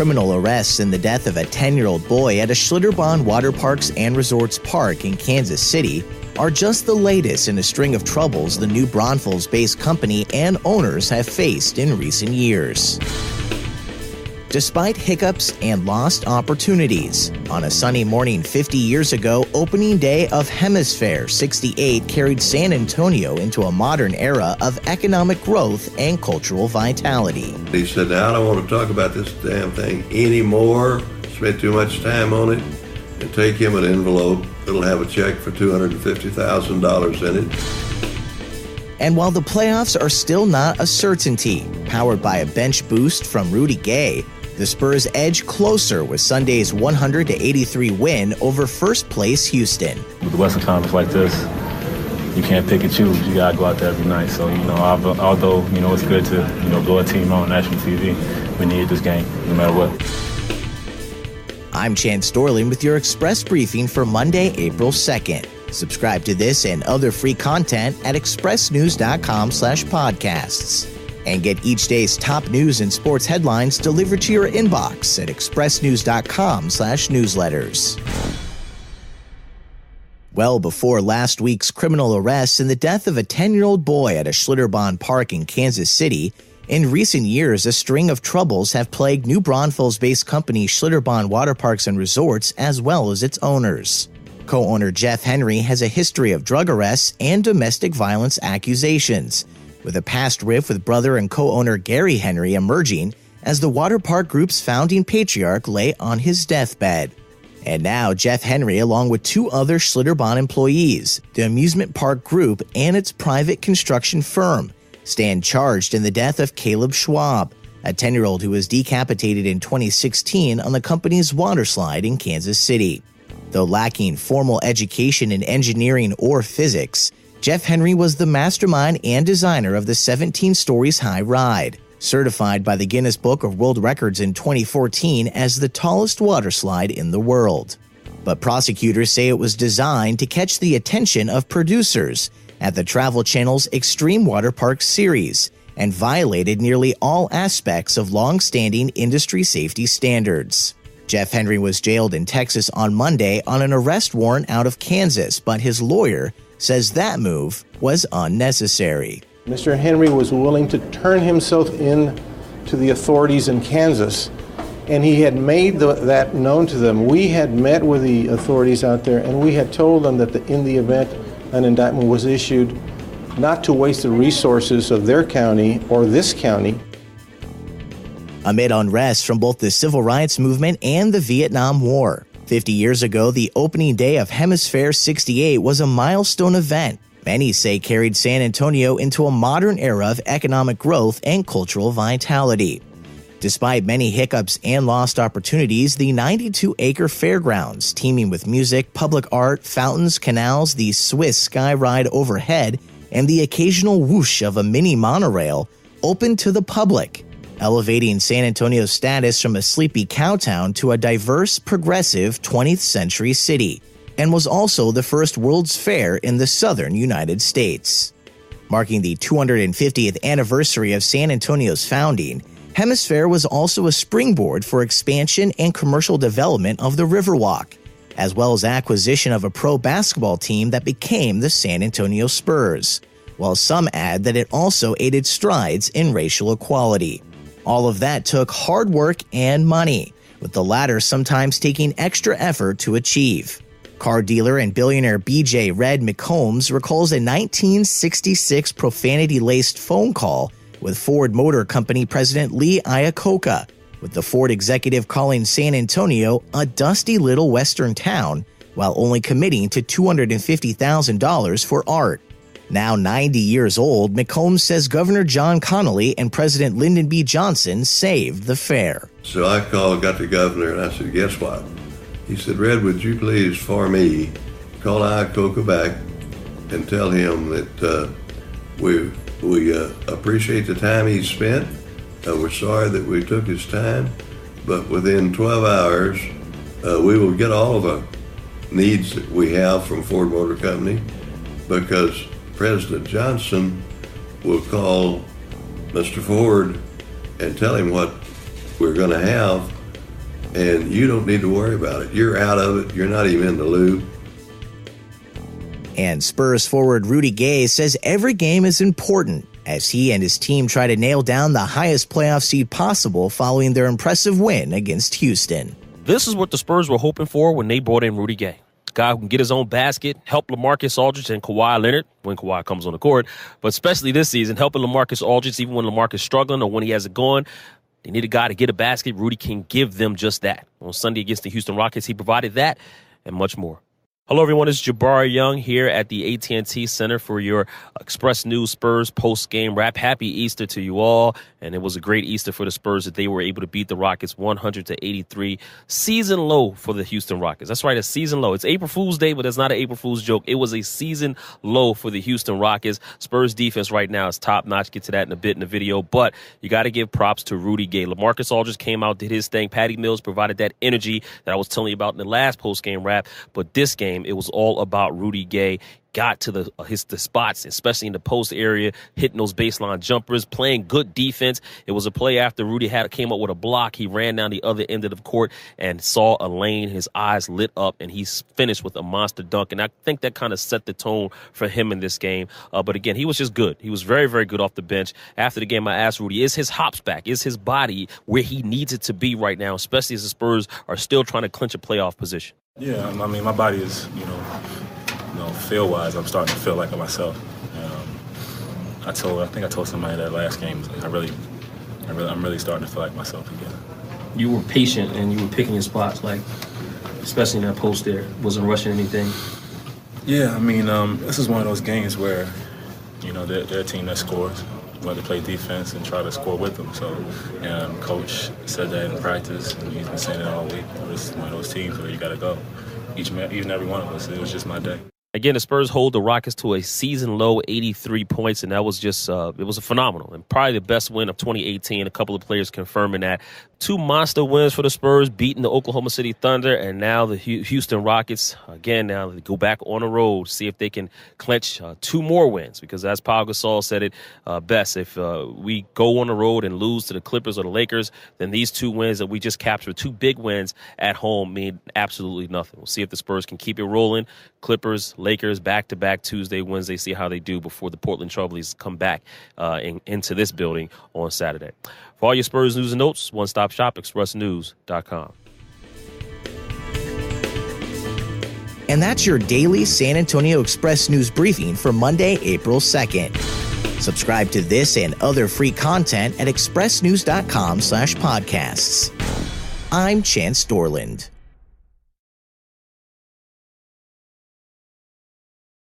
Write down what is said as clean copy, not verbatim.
criminal arrests in the death of a 10-year-old boy at a Schlitterbahn Water Parks and Resorts Park in Kansas City are just the latest in a string of troubles the New Braunfels-based company and owners have faced in recent years. Despite hiccups and lost opportunities, on a sunny morning 50 years ago, opening day of Hemisphere 68 carried San Antonio into a modern era of economic growth and cultural vitality. He said, "Now I don't want to talk about this damn thing anymore, spent too much time on it, and take him an envelope. It'll have a check for $250,000 in it." And while the playoffs are still not a certainty, powered by a bench boost from Rudy Gay, the Spurs edge closer with Sunday's 100-83 win over first-place Houston. With the Western Conference like this, you can't pick and choose. You gotta go out there every night. So, although it's good to blow a team out on national TV, we need this game no matter what. I'm Chance Dorling with your Express Briefing for Monday, April 2nd. Subscribe to this and other free content at expressnews.com/podcasts. And get each day's top news and sports headlines delivered to your inbox at expressnews.com/newsletters. Well before last week's criminal arrests in the death of a 10-year-old boy at a Schlitterbahn Park in Kansas City, in recent years a string of troubles have plagued New Braunfels-based company Schlitterbahn Water Parks and Resorts as well as its owners. Co-owner Jeff Henry has a history of drug arrests and domestic violence accusations, with a past rift with brother and co-owner Gary Henry emerging as the water park group's founding patriarch lay on his deathbed. And now Jeff Henry, along with two other Schlitterbahn employees, the amusement park group and its private construction firm, stand charged in the death of Caleb Schwab, a 10-year-old who was decapitated in 2016 on the company's water slide in Kansas City. Though lacking formal education in engineering or physics, Jeff Henry was the mastermind and designer of the 17 stories high ride, certified by the Guinness Book of World Records in 2014 as the tallest water slide in the world. But prosecutors say it was designed to catch the attention of producers at the Travel Channel's Extreme Water Park series and violated nearly all aspects of long-standing industry safety standards. Jeff Henry was jailed in Texas on Monday on an arrest warrant out of Kansas, but his lawyer says that move was unnecessary. Mr. Henry was willing to turn himself in to the authorities in Kansas, and he had made that known to them. We had met with the authorities out there, and we had told them that in the event an indictment was issued, not to waste the resources of their county or this county. Amid unrest from both the civil rights movement and the Vietnam War, 50 years ago, the opening day of Hemisphere 68 was a milestone event many say carried San Antonio into a modern era of economic growth and cultural vitality. Despite many hiccups and lost opportunities, the 92-acre fairgrounds, teeming with music, public art, fountains, canals, the Swiss sky ride overhead, and the occasional whoosh of a mini monorail, opened to the public, elevating San Antonio's status from a sleepy cowtown to a diverse, progressive 20th century city, and was also the first World's Fair in the southern United States. Marking the 250th anniversary of San Antonio's founding, Hemisphere was also a springboard for expansion and commercial development of the Riverwalk, as well as acquisition of a pro basketball team that became the San Antonio Spurs, while some add that it also aided strides in racial equality. All of that took hard work and money, with the latter sometimes taking extra effort to achieve. Car dealer and billionaire B.J. Red McCombs recalls a 1966 profanity-laced phone call with Ford Motor Company President Lee Iacocca, with the Ford executive calling San Antonio a dusty little western town while only committing to $250,000 for art. Now 90 years old, McCombs says Governor John Connally and President Lyndon B. Johnson saved the fair. So I got the governor, and I said, guess what? He said, Red, would you please, for me, call Iacocca back and tell him that we appreciate the time he spent. We're sorry that we took his time, but within 12 hours, we will get all of the needs that we have from Ford Motor Company, because President Johnson will call Mr. Ford and tell him what we're going to have, and you don't need to worry about it. You're out of it. You're not even in the loop. And Spurs forward Rudy Gay says every game is important as he and his team try to nail down the highest playoff seed possible following their impressive win against Houston. This is what the Spurs were hoping for when they brought in Rudy Gay. A guy who can get his own basket, help LaMarcus Aldridge and Kawhi Leonard when Kawhi comes on the court, but especially this season, helping LaMarcus Aldridge even when LaMarcus is struggling or when he has it going. They need a guy to get a basket. Rudy can give them just that. On Sunday against the Houston Rockets, he provided that and much more. Hello, everyone. It's Jabari Young here at the AT&T Center for your Express News Spurs post-game wrap. Happy Easter to you all. And it was a great Easter for the Spurs that they were able to beat the Rockets 100-83. Season low for the Houston Rockets. That's right, a season low. It's April Fool's Day, but it's not an April Fool's joke. It was a season low for the Houston Rockets. Spurs defense right now is top-notch. Get to that in a bit in the video. But you got to give props to Rudy Gay. LaMarcus Aldridge came out, did his thing. Patty Mills provided that energy that I was telling you about in the last post-game wrap. But this game, it was all about Rudy Gay. Got to the spots, especially in the post area, hitting those baseline jumpers, playing good defense. It was a play after Rudy came up with a block. He ran down the other end of the court and saw a lane. His eyes lit up, and he finished with a monster dunk. And I think that kind of set the tone for him in this game. But again, he was just good. He was very, very good off the bench. After the game, I asked Rudy, is his hops back? Is his body where he needs it to be right now, especially as the Spurs are still trying to clinch a playoff position? Yeah, I mean, my body is, feel-wise, I'm starting to feel like it myself. I think I told somebody that last game, I'm really starting to feel like myself again. You were patient and you were picking your spots, like especially in that post there. Wasn't rushing anything. Yeah, I mean, this is one of those games where, they're a team that scores. We want to play defense and try to score with them. So, Coach said that in practice, and he's been saying it all week. It's one of those teams where you got to go. Each and every one of us. It was just my day. Again, the Spurs hold the Rockets to a season-low 83 points, and that was just it was a phenomenal and probably the best win of 2018. A couple of players confirming that. 2 monster wins for the Spurs, beating the Oklahoma City Thunder, and now the Houston Rockets. Again, now they go back on the road, see if they can clinch 2 more wins, because as Pau Gasol said it best, if we go on the road and lose to the Clippers or the Lakers, then these 2 wins that we just captured, 2 big wins at home, mean absolutely nothing. We'll see if the Spurs can keep it rolling. Clippers, Lakers, back-to-back Tuesday, Wednesday, see how they do before the Portland Trailblazers come back into this building on Saturday. For all your Spurs news and notes, one-stop shop, expressnews.com. And that's your daily San Antonio Express News briefing for Monday, April 2nd. Subscribe to this and other free content at expressnews.com/podcasts. I'm Chance Dorland.